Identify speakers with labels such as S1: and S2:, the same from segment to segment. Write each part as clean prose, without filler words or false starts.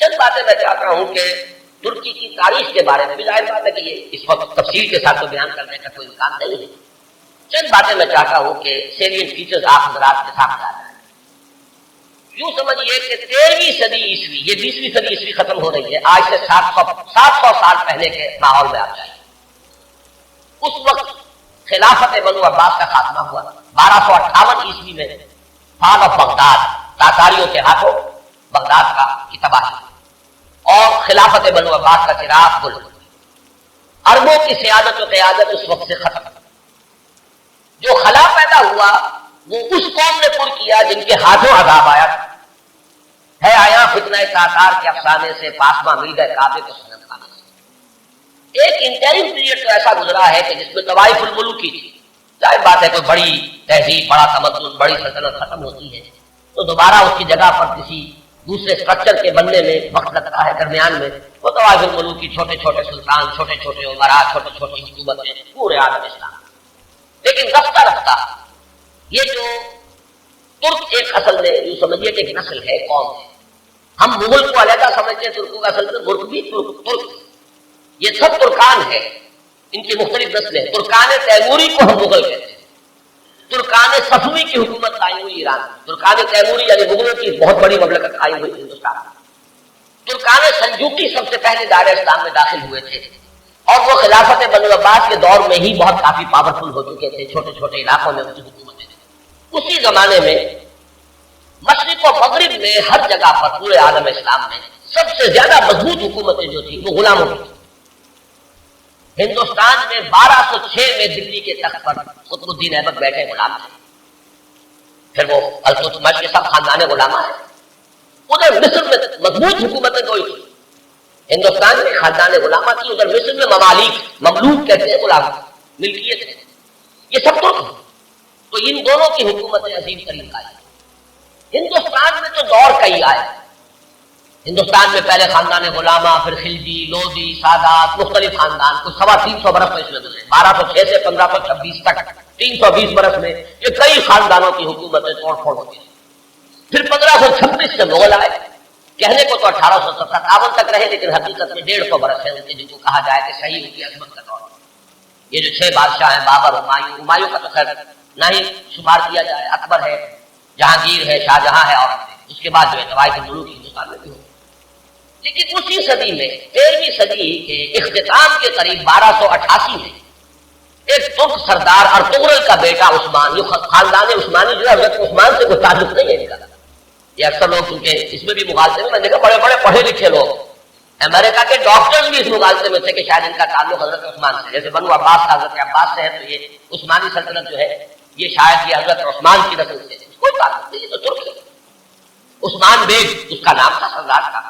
S1: چند باتیں میں چاہتا ہوں کہ ترکی کی تاریخ کے بارے میں بھی ظاہر بات ہے کہ یہ اس وقت تفصیل کے ساتھ تو بیان کرنے کا کوئی امکان نہیں ہے. چند باتیں میں چاہتا ہوں کہ سیلینٹ فیچرز آپ حضرات کے سامنے آ جائیں. یوں سمجھیے کہ 13ویں صدی عیسوی، یہ 20ویں صدی عیسوی ختم ہو رہی ہے، آج سے 700 سال پہلے کے ماحول میں آپ جائیں. اس وقت خلافت بنو عباس کا خاتمہ ہوا. 1258 عیسوی میں فال آف بغداد، تاتاریوں کے ہاتھوں بغداد کی تباہی اور خلافت بنو عباس کا چراغ گل. عربوں کی سیادت و قیادت اس وقت سے ختم. جو خلا پیدا ہوا وہ اس قوم نے پر کیا جن کے ہاتھوں عذاب آیا ہے. آیا فتنہ تاتار کے افسانے سے پاسباں مل گئے کعبے کو صنم خانے سے. ایک انٹرم پیریڈ تو ایسا گزرا ہے کہ جس میں طوائف الملوک کی تھی. ظاہر بات ہے کوئی بڑی تہذیب، بڑا تمدن، بڑی سلطنت ختم ہوتی ہے تو دوبارہ اس کی جگہ پر کسی دوسرے اسٹرکچر کے بننے میں وقت لگتا ہے. درمیان میں وہ طوائف الملوک کی چھوٹے چھوٹے سلطان، چھوٹے چھوٹے عمراء، چھوٹی چھوٹی حکومتیں پورے عالم اسلام. لیکن رفتہ رفتہ یہ جو ترک ایک اصل میں یوں سمجھیے کہ ایک نسل ہے، قوم ہے. ہم مغل کو علیحدہ سمجھتے ہیں، ترکوں کا اصل میں ترک بھی ترک، یہ سب ترکان ہے. ان کی مختلف نسلیں. ترکان تیموری کو ہم مغل کہتے ہیں. ترکان صفوی کی حکومت قائم ہوئی ایران. ترکان تیموری یعنی مغلوں کی بہت بڑی مملکت قائم ہوئی ہندوستان. ترکان سلجوقی سب سے پہلے دائرہ اسلام میں داخل ہوئے تھے اور وہ خلافت بنو عباس کے دور میں ہی بہت کافی پاورفل ہو چکے تھے. چھوٹے چھوٹے علاقوں میں ان کی حکومتیں تھیں. اسی زمانے میں مشرق و مغرب میں ہر جگہ پر پورے عالم اسلام میں سب سے زیادہ مضبوط حکومتیں جو تھیں وہ غلاموں کی تھیں. ہندوستان میں 1206 میں دلی کے تخت پر قطب الدین ایبک بیٹھے غلام تھے. پھر وہ التمش کے سب خاندان غلامہ ہیں. ادھر مصر میں مضبوط حکومتیں کوئی تھی. ہندوستان میں خاندان غلامہ تھی، ادھر مصر میں ممالک، مملوک کہتے ہیں غلام، ملکیت ہے. یہ سب تو ان دونوں کی حکومتیں عظیم ترین آئی. ہندوستان میں تو دور کئی آئے. ہندوستان میں پہلے خاندان غلامہ، پھر خلجی، لودھی، سادات، مختلف خاندان. کچھ 350 برس میں اس میں گزرے. 1206 سے 1526 تک 320 برس میں یہ کئی خاندانوں کی حکومتیں توڑ پھوڑ ہوتی ہیں. پھر 1526 سے مغل آئے. کہنے کو تو 1857 تک رہے لیکن حقیقت میں 150 برس ہے ان کے، جن کو کہا جائے کہ صحیح ان کی عظمت کا دور. یہ جو 6 بادشاہ ہیں، بابر، ہمایوں کا تو خیر نہ ہی شمار کیا جائے، اکبر ہے، جہانگیر ہے، شاہجہاں ہے، اور اس کے بعد جو ہے طوائف الملوک ہندوستان میں بھی ہو. لیکن اسی صدی میں 13ویں صدی کے اختتام کے قریب 1288 میں ایک ترک سردار ارطغرل کا بیٹا عثمان، یہ خاندان عثمانی جو ہے حضرت عثمان سے کوئی تعلق نہیں ہے ان کا. یہ اکثر لوگ کیونکہ اس میں بھی مغالطے میں دیکھا بڑے بڑے پڑھے لکھے لوگ، امریکہ کے ڈاکٹرز بھی اس مغالطے میں تھے کہ شاید ان کا تعلق حضرت عثمان سے، جیسے بنو عباس کا حضرت عباس سے ہے تو یہ عثمانی سلطنت جو ہے یہ شاید یہ حضرت عثمان کی نسل سے. کوئی تعلق نہیں، یہ تو ترک ہے. عثمان بیگ اس کا نام تھا سردار کا.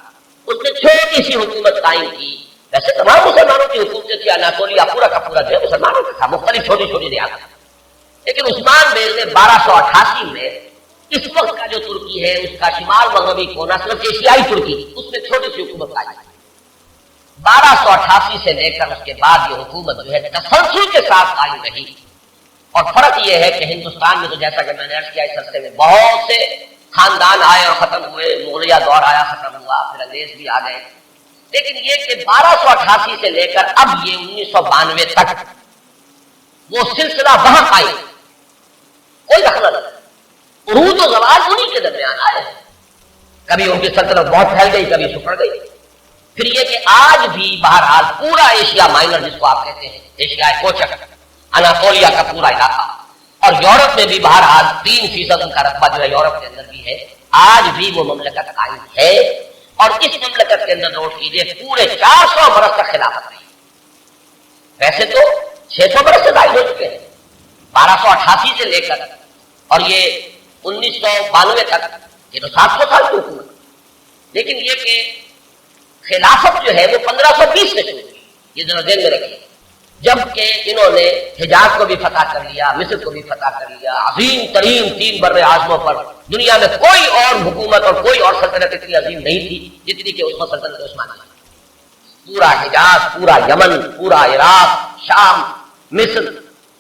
S1: اس نے چھوٹی سی حکومت قائم کی. ویسے تمام مسلمانوں کی حکومتیں تھی، اناطولیہ پورا کا پورا جو ہے مسلمانوں کا تھا، مختلف چھوٹی چھوٹی ریاستیں. لیکن عثمان بیگ نے 1288 میں اس وقت کا جو ترکی ہے اس کا شمال مغربی کونا صرف ایشیائی ترکی، اس میں چھوٹی سی حکومت قائم کی. 1288 سے لے کر اس کے بعد یہ حکومت جو ہے تسلسل کے ساتھ قائم رہی. اور فرق یہ ہے کہ ہندوستان میں تو جیسا کہ میں نے عرض کیا اس عرصے میں بہت سے خاندان آئے اور ختم ہوئے. مغلیہ دور آیا، ختم ہوا، پھر انگریز بھی آ گئے. لیکن یہ کہ 1288 سے لے کر اب یہ 1992 تک وہ سلسلہ وہاں قائم، کوئی دخل نہیں. عروج و زوال انہی کے درمیان آئے. کبھی ان کی سلطنت بہت پھیل گئی، کبھی سکڑ گئی. پھر یہ کہ آج بھی بہرحال پورا ایشیا مائنر جس کو آپ کہتے ہیں، ایشیا کوچک، اناطولیہ کا پورا علاقہ، اور یورپ میں بھی بہرحال 3% ان کا رقبہ جو ہے یورپ کے اندر بھی ہے. آج بھی وہ مملکت قائم ہے اور اس مملکت کے اندر نوٹ کیجیے پورے 400 برس تک خلافت رہی. ویسے تو 600 برس سے داخل ہو چکے ہیں 1288 سے لے کر اور یہ 1992 تک، یہ تو 700 سال کی حکومت. لیکن یہ کہ خلافت جو ہے وہ 1520 سے شروع ہوئی، یہ ذرا ذہن میں رکھیے. جبکہ انہوں نے حجاز کو بھی فتح کر لیا، مصر کو بھی فتح کر لیا. عظیم ترین 3 بر اعظموں پر دنیا میں کوئی اور حکومت اور کوئی اور سلطنت اتنی عظیم نہیں تھی جتنی کہ اس میں سلطنت عثمانیہ. پورا حجاز، پورا یمن، پورا عراق، شام، مصر،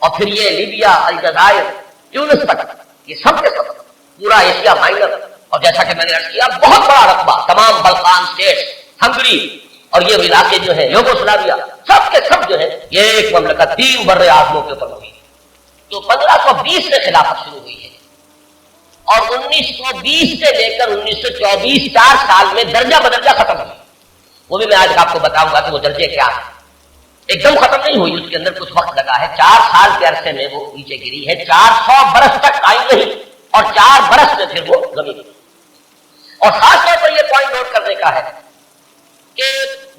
S1: اور پھر یہ لیبیا، الجزائر، تیونس تک، یہ سب کے سب پورا ایشیا مائنر. اور جیسا کہ میں نے عرض کیا بہت بڑا رقبہ، تمام بلقان اسٹیٹس ہنگری اور یہ علاقے جو ہے یوگوسلاویا، سب کے سب جو ہے یہ ایک مملکت 3 بر اعظموں کے اوپر ہوئی. تو 1520 سے خلافت شروع ہوئی ہے اور 1920 سے لے کر 1924 4 سال میں درجہ بدرجہ ختم ہوئی. وہ بھی میں آج آپ کو بتاؤں گا کہ وہ درجے کیا ہیں. ایک دم ختم نہیں ہوئی، اس کے اندر کچھ وقت لگا ہے. 4 سال کے عرصے میں وہ نیچے گری ہے. 400 برس تک قائم رہی اور 4 برس میں پھر وہ زمین گری. اور خاص طور پر یہ پوائنٹ نوٹ کرنے کا ہے کہ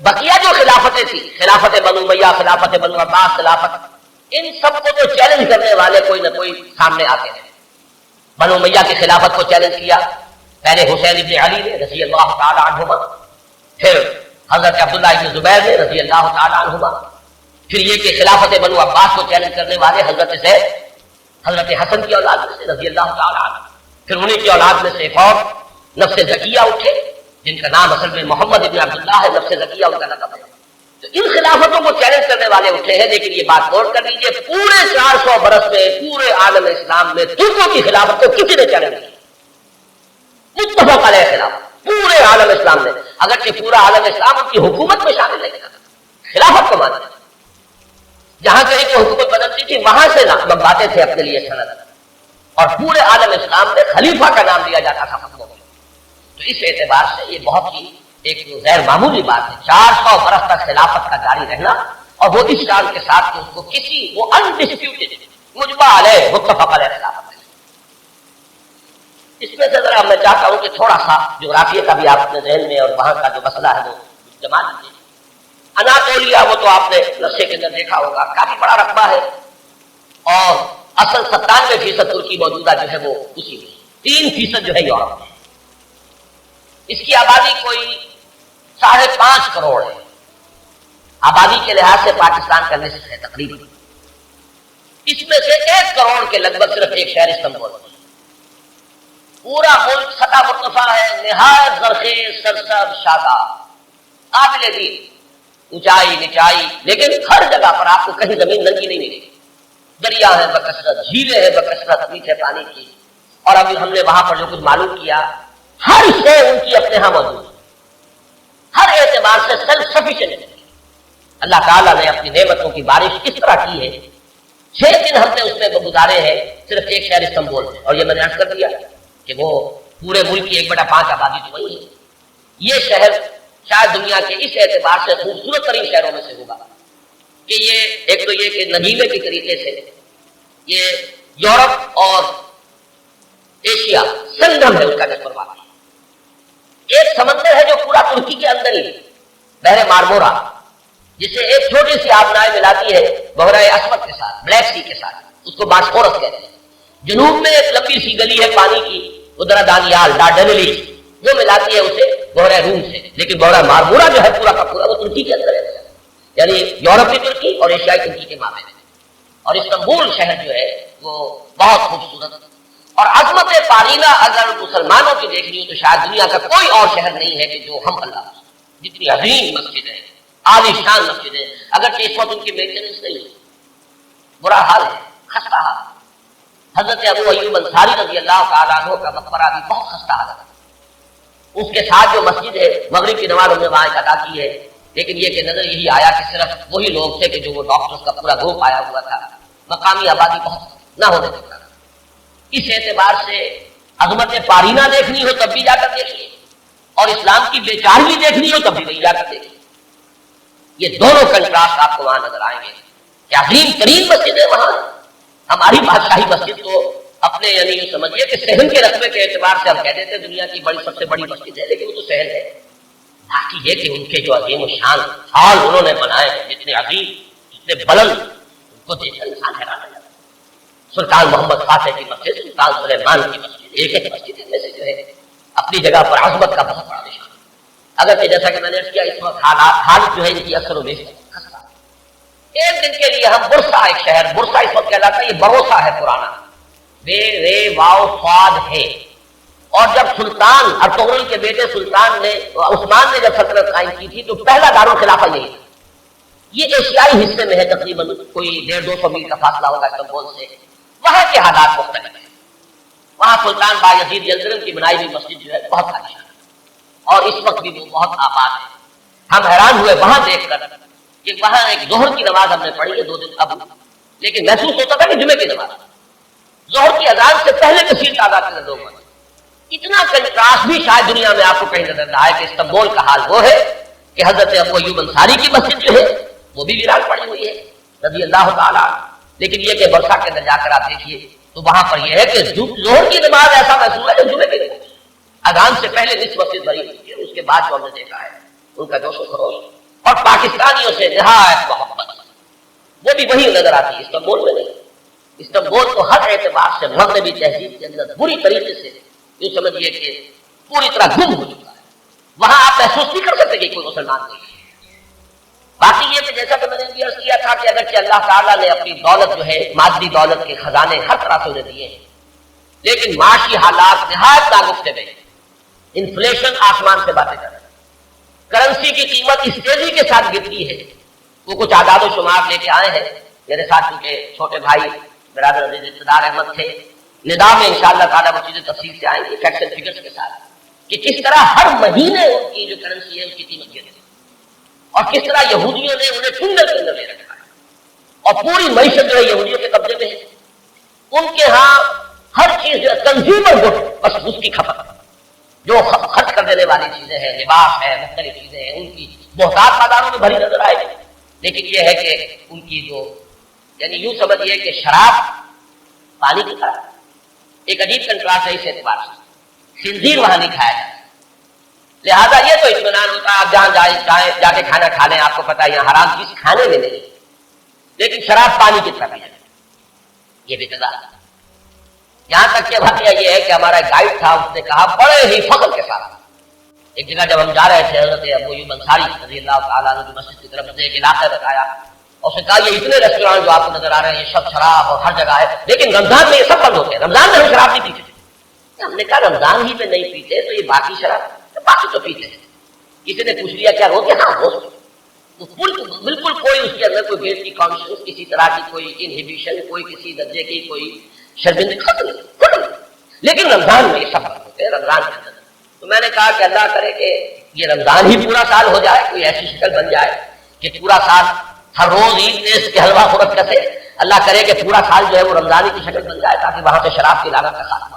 S1: بقیہ جو خلافتیں تھیں، خلافت بنو امیہ، خلافت بنو عباس، خلافت، ان سب کو تو چیلنج کرنے والے کوئی نہ کوئی سامنے آتے ہیں. بنو امیہ کی خلافت کو چیلنج کیا پہلے حسین ابن علی نے رضی اللہ تعالی عنہما، پھر حضرت عبداللہ ابن زبیر نے رضی اللہ تعالی عنہما، پھر یہ کہ خلافت بنو عباس کو چیلنج کرنے والے حضرت زید، حضرت حسن کی اولاد میں سے رضی اللہ تعالی عنہ، پھر انہیں کی اولاد میں سے ایک اور نفس زکیہ اٹھے جن کا نام اصل میں محمد ابن عبداللہ ہے، نفس زکیہ ان کا لقب ہے. تو ان خلافتوں کو چیلنج کرنے والے اٹھے ہیں. لیکن یہ بات نوٹ کر لیجیے، پورے 400 برس میں پورے عالم اسلام میں ترکوں کی خلافت کو کسی نے چیلنج کیا؟ متفق علیہ خلافت پورے عالم اسلام میں، اگرچہ پورا عالم اسلام ان کی حکومت میں شامل نہیں تھا، خلافت کو مانتے تھے. جہاں کہیں کہ حکومت بدلتی تھی وہاں سے منگواتے تھے اپنے لیے سند، اور پورے عالم اسلام میں خلیفہ کا نام دیا جاتا تھا فتووں میں. تو اس اعتبار سے یہ بہت ہی ایک غیر معمولی بات ہے، 400 برس تک خلافت کا جاری رہنا، اور وہ اس شان کے ساتھ کہ اس کو کسی وہ انڈسپیوٹڈ مجمع علیہ متفق علیہ خلافت ہے. اس میں سے ذرا میں چاہتا ہوں کہ تھوڑا سا جغرافیہ کا بھی آپ اپنے ذہن میں اور وہاں کا جو مسئلہ ہے وہ جما لیجیے. اناطولیہ وہ تو آپ نے نقشے کے اندر دیکھا ہوگا، کافی بڑا رقبہ ہے اور اصل 97% ترکی موجودہ جو ہے وہ اسی میں، 3% جو ہے یورپ میں. اس کی آبادی کوئی 5.5 کروڑ ہے. آبادی کے لحاظ سے پاکستان کا نصف ہے تقریباً. اس میں سے 1 کروڑ کے لگ بھگ صرف ایک شہر استنبول ہے. پورا ملک سطح مرتفع ہے، نہایت زرخیز، سرسبز، شاداب، قابل دید، اونچائی نچائی، لیکن ہر جگہ پر آپ کو کہیں زمین ننگی نہیں ملے گی. دریا ہے بکثرت، جھیلیں ہیں بکثرت میٹھے پانی کی. اور ابھی ہم نے وہاں پر جو کچھ معلوم کیا، ہر شے ان کی اپنے ہاں موجود ہے، ہر اعتبار سے سیلف سفیشینٹ ہے. اللہ تعالیٰ نے اپنی نعمتوں کی بارش اس طرح کی ہے. 6 دن ہم نے اس میں گزارے ہیں صرف ایک شہر استنبول میں، اور یہ میں نے عرض کر دیا کہ وہ پورے ملک کی 1/5 آبادی تو وہی ہے. یہ شہر شاید دنیا کے اس اعتبار سے خوبصورت ترین شہروں میں سے ہوگا کہ یہ ایک تو یہ کہ نگینے کے طریقے سے یہ یورپ اور ایشیا سنگم ہے اس کا جس پر واقع. ایک سمندر ہے جو پورا ترکی کے اندر ہی ہے، بحر مارمورا، جسے ایک چھوٹی سی آبنائے ملاتی ہے بحیرہ اسود کے ساتھ، بلیک سی کے ساتھ، اس کو باسفورس کہتے ہیں. جنوب میں ایک لمبی سی گلی ہے پانی کی، ادھر دانیال ڈارڈنلی، وہ ملاتی ہے اسے بحیرہ روم سے. لیکن بحیرہ مارمورا جو ہے پورا کا پورا وہ ترکی کے اندر ہے، یعنی یورپی ترکی اور ایشیائی ترکی کے مابین ہے. اور استنبول شہر جو ہے وہ بہت خوبصورت اور عظمت پارینہ اگر مسلمانوں کی دیکھ لی ہو تو شاید دنیا کا کوئی اور شہر نہیں ہے کہ جو ہم اللہ جتنی عظیم مسجد ہے، عالی شان مسجد ہے. اگرچہ اس وقت ان کی مینٹیننس نہیں ہے، برا حال ہے، خستہ حال. حضرت ابو ایوب انصاری رضی اللہ تعالیٰ عنہ کا مقبرہ بھی بہت خستہ حالت ہے. اس کے ساتھ جو مسجد ہے مغرب کی نماز ہم نے وہاں ادا کی ہے. لیکن یہ کہ نظر یہی آیا کہ صرف وہی لوگ تھے کہ جو وہ ڈاکٹرز کا پورا گروپ آیا ہوا تھا، مقامی آبادی بہت نہ ہونے کے کارن. اس اعتبار سے عظمت پارینہ دیکھنی ہو تب بھی جا کر دیکھیے، اور اسلام کی بیچارگی دیکھنی ہو تب بھی نہیں جا کر دیکھیے. یہ دونوں کنٹراسٹ آپ کو وہاں نظر آئیں گے کہ عظیم ترین مسجد ہے وہاں. ہماری بادشاہی مسجد تو اپنے یعنی یہ سمجھیے کہ صحن کے رقبے کے اعتبار سے ہم کہہ دیتے ہیں دنیا کی سب سے بڑی مسجد ہے، لیکن وہ تو صحن ہے. باقی یہ کہ ان کے جو عظیم و شان حال انہوں نے بنائے ہیں، جتنے عظیم جتنے بلند، ان کو دیکھ کر انسان حیران ہو جاتا ہے. سلطان محمد فاتح کی مسجد، سلطان سلیمان کی مسجد، ایک ایک مسجد میں سے جو ہے اپنی جگہ پر عظمت کا بہت بڑا نشان. اگرچہ جیسا کہ میں نے کیا اس وقت حالت جو ہے ان کی اکثر و بیشتر خستہ. ایک دن کے لیے ہم برسا، ایک شہر برسا اس وقت کہلاتا ہے، یہ بروسا ہے پرانا، بے رے واو فاد ہے. اور جب سلطان ارطغرل کے بیٹے سلطان نے عثمان نے جب سلطنت قائم کی تھی تو پہلا دارالخلافہ یہی تھا. یہ ایشیائی حصے میں ہے، تقریباً کوئی 150-200 میل کا فاصلہ ہوگا استنبول سے. وہاں کے حالات مختلف ہیں. وہاں سلطان بایزید یلدرم کی بنائی ہوئی مسجد جو ہے بہت اچھی ہے، اور اس وقت بھی وہ بہت آباد ہے. ہم حیران ہوئے وہاں دیکھ کر کہ وہاں ایک ظہر کی نماز ہم نے پڑھی ہے 2 دن قبل، لیکن محسوس ہوتا تھا کہ جمعے کی نماز، ظہر کی اذان سے پہلے کثیر تعداد کے لوگ پڑھے۔ اتنا کنٹراسٹ بھی شاید دنیا میں آپ کو کہیں نظر نہ آئے کہ استنبول کا حال وہ ہے کہ حضرت ابو ایوب انصاری کی مسجد جو ہے وہ بھی ویران پڑی ہوئی ہے رضی اللہ تعالیٰ، لیکن یہ کہ برسا کے اندر جا کر آپ دیکھیے تو وہاں پر یہ ہے کہ ظہر کی نماز ایسا محسوس ہے جو جمعے کی نماز، اذان سے پہلے نصف مسجد بھری ہوئی ہے، اس کے بعد جو ہم نے دیکھا ہے ان کا جوش و خروش اور پاکستانیوں سے نہایت محبت، وہ بھی وہی نظر آتی ہے، استنبول میں نہیں۔ استنبول تو ہر اعتبار سے مغربی تہذیب کے اندر بری طریقے سے یوں سمجھیے کہ پوری طرح گم ہو چکا ہے، وہاں آپ محسوس نہیں کر سکتے کہ کوئی مسلمان نہیں ہے۔ باقی یہ کہ جیسا کہ میں نے بھی عرض کیا تھا کہ اگرچہ اللہ تعالیٰ نے اپنی دولت جو ہے مادی دولت کے خزانے ہر طرح سے انہیں دیے ہیں، لیکن معاشی حالات نہایت ناگفتے میں، انفلیشن آسمان سے باتیں کر رہے ہیں، کرنسی کی قیمت اس تیزی کے ساتھ گرتی ہے۔ وہ کچھ اعداد و شمار لے کے آئے ہیں میرے ساتھ، چونکہ چھوٹے بھائی برادر عزیز اقتدار احمد تھے، ندا میں انشاءاللہ تعالیٰ وہ چیزیں تفصیل سے آئیں گی فیکٹس اینڈ فگرس کے ساتھ، کہ کس طرح ہر مہینے ان کی جو کرنسی ہے اس کی قیمت گر رہی ہے، اور کس طرح یہودیوں نے انہیں ٹھنڈے کے اندر لے رکھا ہے، اور پوری معیشت جو ہے یہودیوں کے قبضے میں ہے۔ ان کے ہاں ہر چیز جو ہے کنزیومر گڈ، بس اس کی کھپت، جو خرچ کر دینے والی چیزیں ہیں، لباس ہے، مختلف چیزیں ہیں، ان کی بہتات بازاروں میں بھری نظر آئے گی، لیکن یہ ہے کہ ان کی جو یعنی یوں سمجھیے کہ شراب پانی کی طرح ایک عجیب کنٹراسٹ ہے اس اعتبار سے، خنزیر وہاں نہیں کھایا جاتا، لہذا یہ تو اطمینان ہوتا ہے آپ جہاں جا کے کھانا کھا لیں، آپ کو پتا ہے یہاں حرام چیز کھانے میں نہیں، لیکن شراب پانی کی طرح ہے، یہ بھی تضاد ہے۔ یہاں تک کہ واقعہ یہ ہے کہ ہمارا گائیڈ تھا، اس نے کہا بڑے ہی فخر کے ساتھ، ایک جگہ جب ہم جا رہے تھے حضرت ابو ایوب انصاری رضی اللہ تعالیٰ عنہ کی مسجد کی طرف سے ایک علاقہ بتایا، اور اس نے کہا یہ اتنے ریسٹورانٹ جو آپ کو نظر آ رہے ہیں یہ سب شراب اور ہر جگہ ہے، لیکن رمضان میں یہ سب بند ہوتے ہیں، رمضان میں ہم شراب نہیں پیتے تھے۔ ہم نے کہا رمضان ہی میں نہیں پیتے تو یہ باقی شراب باقی تو پیتے ہیں۔ کسی نے پوچھ لیا کیا روکے؟ ہاں روز، بالکل کوئی اس کے اندر کوئی گیٹ کی کانشیس، کسی طرح کی کوئی انہیبیشن، کوئی کسی درجے کی کوئی شرمندگی ختم نہیں، لیکن رمضان میں یہ سب بند ہوتے ہیں رمضان کے اندر۔ تو میں نے کہا کہ اللہ کرے کہ یہ رمضان ہی پورا سال ہو جائے، کوئی ایسی شکل بن جائے کہ پورا سال ہر روز عید میں اس کے حلوہ خورت کسے، اللہ کرے کہ پورا سال جو ہے وہ رمضانی کی شکل بن جائے، تاکہ وہاں سے شراب کی لاگت کا خاتمہ۔